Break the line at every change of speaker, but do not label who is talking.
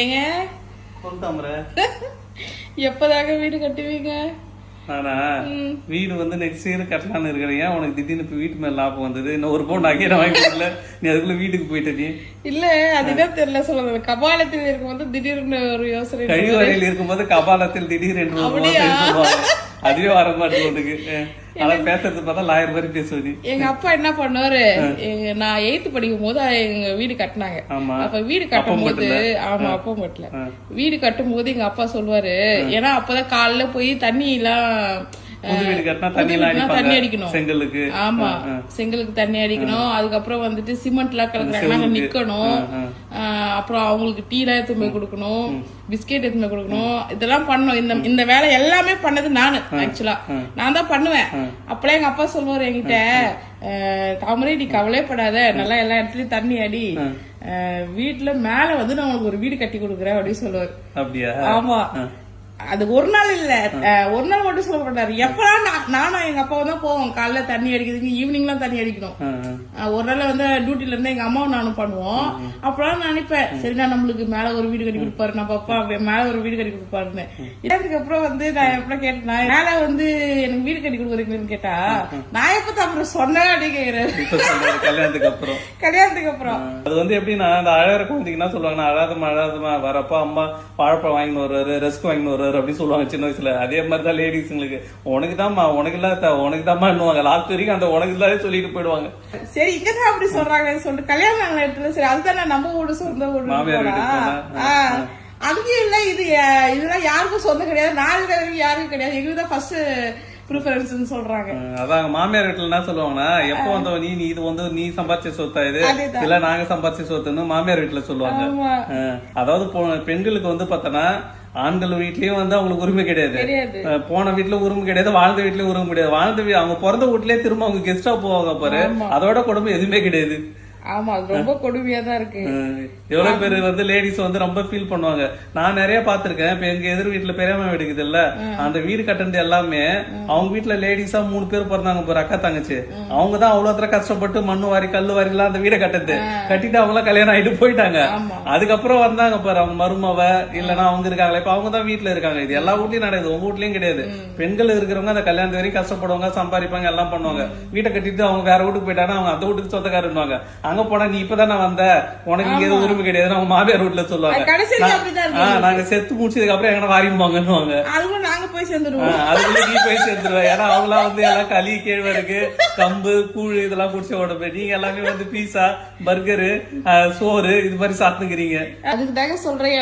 ஏங்க எப்பதாங்க வீடு கட்டுவீங்க?
நானா வீடு வந்து நெக்ஸ்ட் இயர் கட்டலான்னு இருக்கிறேன். உனக்கு திடீர்னு இப்ப வீட்டு மேல லாபம் வந்தது. இன்னும் ஒரு பவுன் நகையை வாங்கிக்கல. நீ அதுக்குள்ள வீட்டுக்கு போயிட்ட நீ.
இல்ல அதுதான் தெரியல சொல்லுங்க. கபாலத்தில் இருக்கும்போது திடீர்னு ஒரு யோசனை.
கழிவறையில் இருக்கும்போது கபாலத்தில் திடீர் என்று சொல்லுவாங்க. அதுவே வர மாட்டேங்குது. அதான் பேசுறது பார்த்தா லாயர் மாதிரி பேசுவது.
எங்க அப்பா என்ன பண்ணுவாரு, நான் 8th படிக்கும் போது எங்க வீடு கட்டினாங்க. அப்ப வீடு கட்டும் போது அப்பா மட்டும் வீடு கட்டும் போது எங்க அப்பா சொல்லுவாரு, ஏன்னா அப்பதான் காலைல போய் தண்ணி எல்லாம் தண்ணி அடிக்கணும் செங்கலுக்கு. ஆமா செங்கலுக்கு தண்ணி அடிக்கணும். அதுக்கப்புறம் வந்துட்டு சிமெண்ட் எல்லாம் கலக்குறாங்க நிக்கணும். அப்புறம் அவங்களுக்கு டீ எல்லாம் எடுத்து போய் கொடுக்கணும், பிஸ்கெட் எடுத்து போய் கொடுக்கணும். இதெல்லாம் பண்ணணும். இந்த வேலை எல்லாமே பண்ணது நானு. ஆக்சுவலா நான் தான் பண்ணுவேன். அப்பெல்லாம் எங்க அப்பா சொல்லுவாரு என்கிட்ட, தாமரை நீ கவலைப்படாத, நல்லா எல்லா இடத்துலயும் தண்ணி அடி, வீட்டுல மேல வந்து நான் உனக்கு ஒரு வீடு கட்டி கொடுக்குறேன் அப்படின்னு சொல்லுவாரு.
அப்படியா?
ஆமா. அது ஒரு நாள் இல்ல, ஒரு நாள் மட்டும் சொல்ல மாட்டாரு. எப்பதான் நானும் எங்க அப்பாவும் தான் போவோம். காலைல தண்ணி அடிக்கிறதுக்கு, ஈவினிங் எல்லாம் தண்ணி அடிக்கணும். ஒரு நாள் வந்து டியூட்டில இருந்து எங்க அம்மாவும் நானும் பண்ணுவோம். அப்பெல்லாம் நான் நினைப்பேன், சரிண்ணா நம்மளுக்கு மேல ஒரு வீடு கட்டி கொடுப்பாரு, நம்ம அப்பா மேல ஒரு வீடு கட்டி கொடுப்பாருன்னு. அதுக்கப்புறம் வந்து நான் எப்ப கேட்டேன், மேல வந்து எனக்கு வீடு கட்டி கொடுக்குறீங்கன்னு கேட்டா, நான் எப்ப அப்புறம் சொன்னேன் அப்படின்னு கேக்குறேன். கல்யாணத்துக்கு அப்புறம்
அது வந்து எப்படின்னா, அந்த அழகிற குழந்தைங்க என்ன சொல்லுவாங்கன்னா, அழாதமா வரப்பா அம்மா வாழைப்பழம் வாங்கின்னு வருவாரு, ரஸ்க் வாங்கின்னு வருவாரு அப்படின்னு சொல்லுவாங்க சின்ன வயசுல. அதே மாதிரிதான் லேடிஸ்ங்களுக்கு, உனக்கு தான்மா, உனக்கு இல்லாத உனக்கு தான்மா லாஸ்ட் வரைக்கும் அந்த உனக்கு இல்லாத சொல்லிட்டு போயிடுவாங்க.
சரி இங்கதான் அப்படி சொல்றாங்கன்னு சொல்லிட்டு கல்யாணம் இடத்துல, சரி அதுதான் நம்ம வீடு சொந்த வீடு.
மாமியார்
அங்கேயும் இல்ல, இதெல்லாம் யாருக்கும் சொந்தம் கிடையாது, நாலு யாருக்கும் கிடையாது, எங்களுக்கு தான் ஃபர்ஸ்ட் ப்ரிஃபரன்ஸ் சொல்றாங்க.
அதான் மாமியார் வீட்டுல என்ன சொல்லுவாங்கன்னா, எப்ப வந்தவ நீ இது வந்து நீ சம்பாதிச்ச சொத்தா இது இல்ல நாங்க சம்பாதிச்ச சொத்துன்னு மாமியார் வீட்டுல சொல்லுவாங்க. அதாவது பெண்களுக்கு வந்து பார்த்தனா ஆண்கள் வீட்லயும் வந்து அவங்களுக்கு உரிமை கிடையாது, போன வீட்டுல உரிமை கிடையாது, வாழ்ந்த வீட்லயும் உரிமை கிடையாது. வாழ்ந்த அவங்க பிறந்த வீட்லயே திரும்ப அவங்க கெஸ்டா போவாங்க பாரு, அதோட கொடுமை எதுவுமே கிடையாது.
ஆமா அது ரொம்ப கொடுமையா தான் இருக்கு.
எவ்வளவு பேர் வந்து லேடிஸ் வந்து ரொம்ப ஃபீல் பண்ணுவாங்க. நான் நிறைய பாத்திருக்கேன். இப்ப எங்க எதிர் வீட்டுல பெரியம்மா வீடு இருக்குது இல்ல, அந்த வீடு கட்டினது எல்லாமே அவங்க வீட்டுல லேடிஸா 3 பேர் பிறந்தாங்க பாரு, அக்கா தங்கச்சி. அவங்கதான் அவ்வளவு கஷ்டப்பட்டு மண்ணு வாரி கல்லு வாரி எல்லாம் அந்த வீடை கட்டுறது கட்டிட்டு அவங்க எல்லாம் கல்யாணம் ஆயிட்டு போயிட்டாங்க. அதுக்கப்புறம் வந்தாங்க பாரு அவங்க மருமவ இல்லன்னா அவங்க இருக்காங்களா, இப்ப அவங்க தான் வீட்டுல இருக்காங்க. இது எல்லா வீட்லயும் நடக்குது, உங்க வீட்லயும் கிடையாது. பெண்கள் இருக்கிறவங்க அந்த கல்யாணத்து வரைக்கும் கஷ்டப்படுவாங்க, சம்பாதிப்பாங்க, எல்லாம் பண்ணுவாங்க. வீட்டை கட்டிட்டு அவங்க வேற வீட்டுக்கு போயிட்டாங்கன்னா அவங்க அந்த வீட்டுக்கு சொந்தக்காரன்னுவாங்க. அங்க போனா நீ இப்பதானே வந்த, உனக்கு இங்க எதுவும் உரிமை கிடையாது அவங்க மாமியார் வீட்டுல சொல்லுவாங்க. நாங்க செத்து முடிச்சதுக்கு அப்புறம் எங்க வாரிம்பாங்கன்னு
நாங்க போய் சேர்ந்துருவோம்.
அதுக்குள்ள நீ போய் சேர்ந்துருவ. ஏன்னா அவங்களாம் வந்து எல்லாம் களி கேழ்வரகு கம்பு கூழ் இதெல்லாம் குடிச்ச உடம்பு. நீங்க எல்லாமே வந்து பீஸா பர்கரு சோறு இது மாதிரி சாப்பிட்டுக்கிறீங்க.
அதுக்கு தாங்க சொல்றேன்.